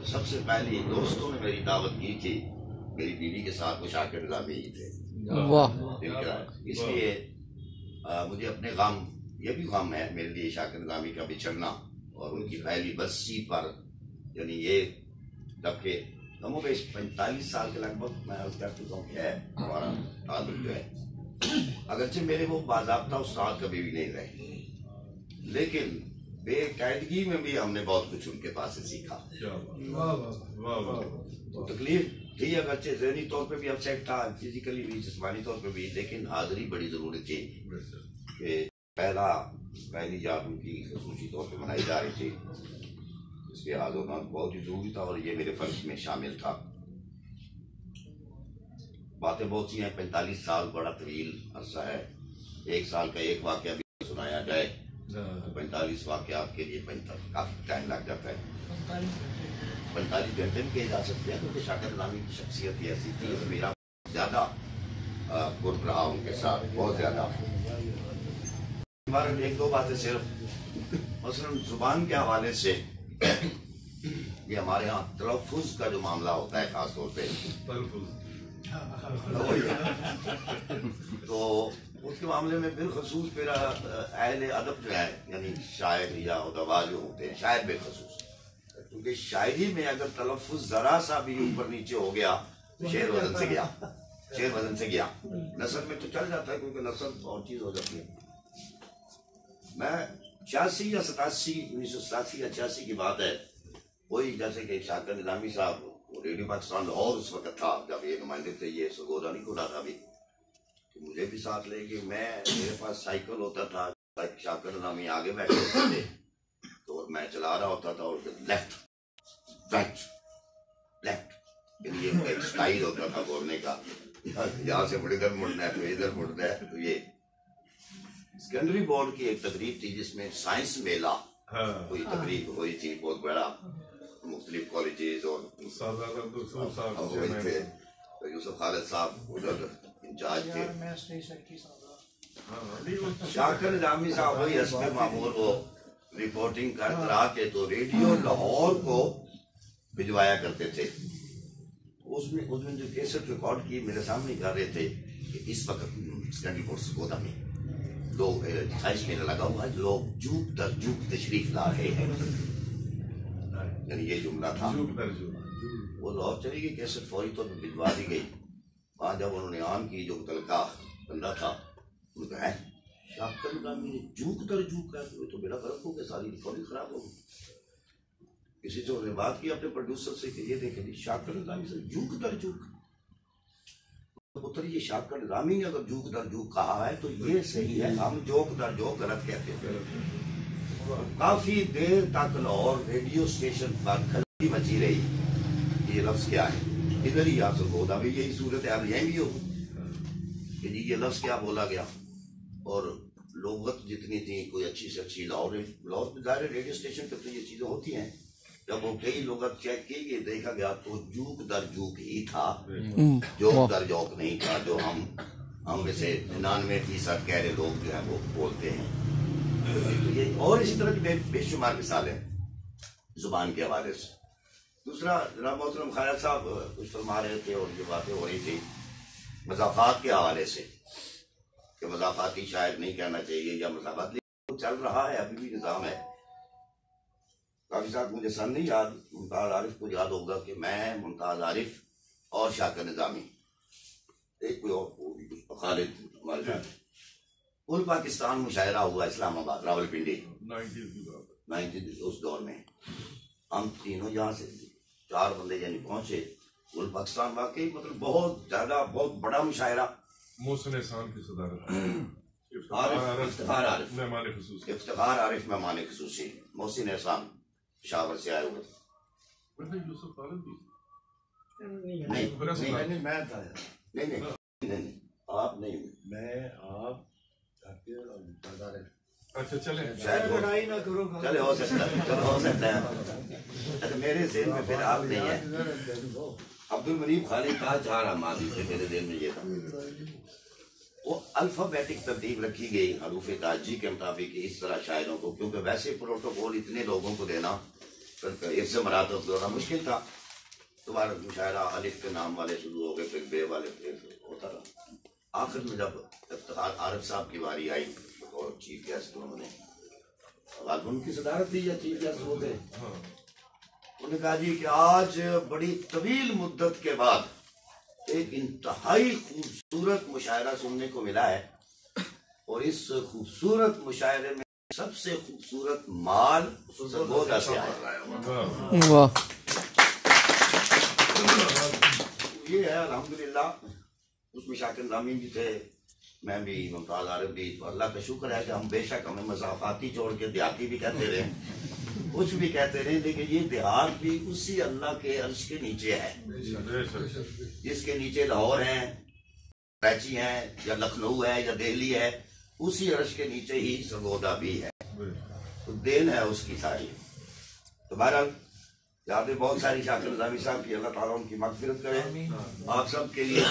सबसे पहले दोस्तों ने मेरी दावत की थी, मेरी बीवी के साथ वो शाकिर निज़ामी ही थे। वाह। इसलिए मुझे अपने गम, ये भी गम है मेरे लिए शाकिर निज़ामी का बिछड़ना और उनकी पहली बस्ती पर, यानी ये जबकि कमो बेश 45 साल के लगभग मैं कह चुका हूँ है हमारा ताल्लुक जो है। अगरचे मेरे वो बाज़ाब्ता उस्ताद कभी भी नहीं रहे, लेकिन बेकायदगी में भी हमने बहुत कुछ उनके पास से सीखा। तो तकलीफ थी, अगरचे ज़हनी तौर पे भी अपसेट था, फिजिकली भी, जिस्मानी तौर पे भी, लेकिन हाजिरी बड़ी जरूरी थी कि पहली याद उनकी खसूसी तौर पे मनाई जा रही थी, इसके हाजिर होना बहुत ही जरूरी था और ये मेरे फर्ज में शामिल था। बातें बहुत सी हैं, 45 साल बड़ा तवील अरसा है। एक साल का एक वाक़या भी सुनाया जाए तो 45 वाक़यात के लिए काफी टाइम लग जाता है। 45 घंटे भी कहे जा सकते हैं, क्योंकि शाकिर निज़ामी की शख्सियत ही ऐसी थी। मेरा ज्यादा कुर्ब रहा उनके साथ, बहुत ज्यादा। एक दो बातें सिर्फ, मसलन जुबान के हवाले से ये हमारे यहाँ तलफ़ुज़ का जो मामला होता है खास तौर पे, तो उसके मामले में बिलखसूस मेरा अहले अदब जो है, यानी शायर या उदवा जो होते हैं, शायर बेखसूस, क्योंकि शायरी में अगर तलफ़ुज़ जरा सा भी ऊपर नीचे हो गया तो शेर वजन से गया, शेर वजन से गया। नस्ल में तो चल जाता है, क्योंकि नस्ल बहुत चीज हो जाती है। मैं 86 या 87, 1987 या 86 की बात है, वही जैसे कि शाकिर निज़ामी साहब रेडियो पाकिस्तान लाहौर उस वक्त था जब ये नुमाइंदे थे, ये सरगोदा नहीं खुला था अभी, तो मुझे भी साथ लेके मेरे पास साइकिल होता था, शाकिर निज़ामी आगे बैठे होते थे तो मैं चला रहा होता था और लेफ्ट राइट लेफ्ट, ये एक स्टाइल होता था बोलने का, यहाँ से इधर मुड़ना है तो इधर मुड़ना है। तो ये सेकेंडरी बोर्ड की एक तकरीब थी जिसमें साइंस मेला कोई तकरीब हुई थी, बहुत बड़ा, मुख्तलिफ कॉलेजेस और थे, तो यूसुफ खालिद साहब उधर इंचार्ज थे। शाकिर निज़ामी साहब वही हस्बे मामूल वो रिपोर्टिंग कर करा के तो रेडियो लाहौर को भिजवाया करते थे। उसमें जो कैसेट रिकॉर्ड की मेरे सामने कर रहे थे कि इस वक्त सेकेंडरी बोर्ड सरगोदा में लोग साइंस मेला लगा हुआ है, लोग जूक दर जूक तशरीफ ला रहे हैं, यानी ये जुमला था। वो लाहौर चली गई, कैसेट फौरी तौर पर भिजवा दी गई। वहां जब उन्होंने आन की, जो मुतलका बंदा था उन्होंने कहा शाकिर निज़ामी ने जूक दर जूक है, तो बेड़ा गर्क हो गया, सारी रिकॉर्डिंग खराब हो गई। किसी से उन्होंने बात की अपने प्रोड्यूसर से कि ये देखें शाकिर निज़ामी से जूक दर जूक, पुत्र ये शाकिर निज़ामी ने अगर जूक दर जूक कहा है तो ये सही है, हम जोक दर जोक गलत कहते हैं। काफी देर तक लाहौर रेडियो स्टेशन पर खलबली मची रही, ये लफ्ज क्या है, इधर ही आप सरगोदा भी यही सूरत है, अब यही भी हो कि जी ये लफ्ज क्या बोला गया। और लोगत जितनी थी, कोई अच्छी से अच्छी लाहौर में जाहिर रेडियो स्टेशन पर तो ये चीजें होती हैं, जब वो कई लोग चेक की गई देखा गया तो जूक दर जूक ही था, जोक दर जोक नहीं था, जो हम वैसे 99% कह रहे लोग जो है वो बोलते हैं। तो ये और इसी तरह की बेशुमार मिसाल है जुबान के हवाले से। दूसरा, जनाब मोहतरम खालिद साहब कुछ फरमा रहे थे और जो बातें हो रही थी मज़ाफ़ात के हवाले से कि मज़ाफ़ाती शायद नहीं कहना चाहिए या मज़ाफ़ात चल रहा है, अभी भी निज़ाम है। काफी साहब मुझे सन नहीं याद, मुमताज आरिफ को याद होगा कि मैं, मुमताज आरिफ और शाकिर निज़ामी, एक कोई और खालिद, कुल पाकिस्तान मुशायरा हुआ इस्लामाबाद, रावलपिंडी 90 उस दौर में। हम तीनों यहाँ से 4 बंदे यानी पहुंचे कुल पाकिस्तान, वाकई मतलब बहुत ज्यादा बहुत बड़ा मुशायरा। मोहसिन एहसान की सदारत, इफ्तिखार आरिफ मेहमान खुसूसी, मोहसिन एहसान शावर से आए हुए। यूसुफ खालिद भी नहीं, मैं था, नहीं आप नहीं, मैं आप अच्छा चले, शायद लड़ाई ना करो, चले हो सकता है, अच्छा मेरे जेल में फिर आप नहीं है। अब्दुल मनीब खालिद कहा जा रहा माजी से मेरे दिल में ये था, वो अल्फाबेटिक तरतीब रखी गई हरूफ ताजी के मुताबिक इस तरह शायरों को, क्योंकि वैसे प्रोटोकॉल इतने लोगों को देना इससे मरातब थोड़ा मुश्किल था। तुम्हारा मुशायरा अलिफ के नाम वाले शुरू हो गए, फिर बे वाले, फिर होता रहा। आखिर में जब इफ्तिखार आरिफ साहब की बारी आई और चीफ गेस्ट उन्होंने उनकी सदारत थी या चीफ गेस्ट वो थे, उन्होंने कहा जी कि आज बड़ी तवील मुद्दत के बाद एक इंतहाई खूबसूरत मुशायरा सुनने को मिला है और इस खूबसूरत मुशायरे में सबसे खूबसूरत माल सरगोदा से आया है। वाह, ये है अल्हम्दुलिल्लाह। उसमें शाकिर नामीन भी थे, मैं भी, मुमताज आरिफ भी। तो अल्लाह का शुक्र है कि हम बेशक हमें मसाफाती छोड़ के देहाती भी कहते रहे, कुछ भी कहते रहे, लेकिन ये देहात भी उसी अल्लाह के अर्श के नीचे है जिसके नीचे लाहौर है, कराची है, या लखनऊ है, या दिल्ली है, उसी अर्श के नीचे ही सरगोदा भी है। तो देन है उसकी सारी। तो बहरहाल यहाँ पे बहुत सारी शाकिर निज़ामी साहब की, अल्लाह ताला उनकी मग़फ़िरत करे। आप सब के लिए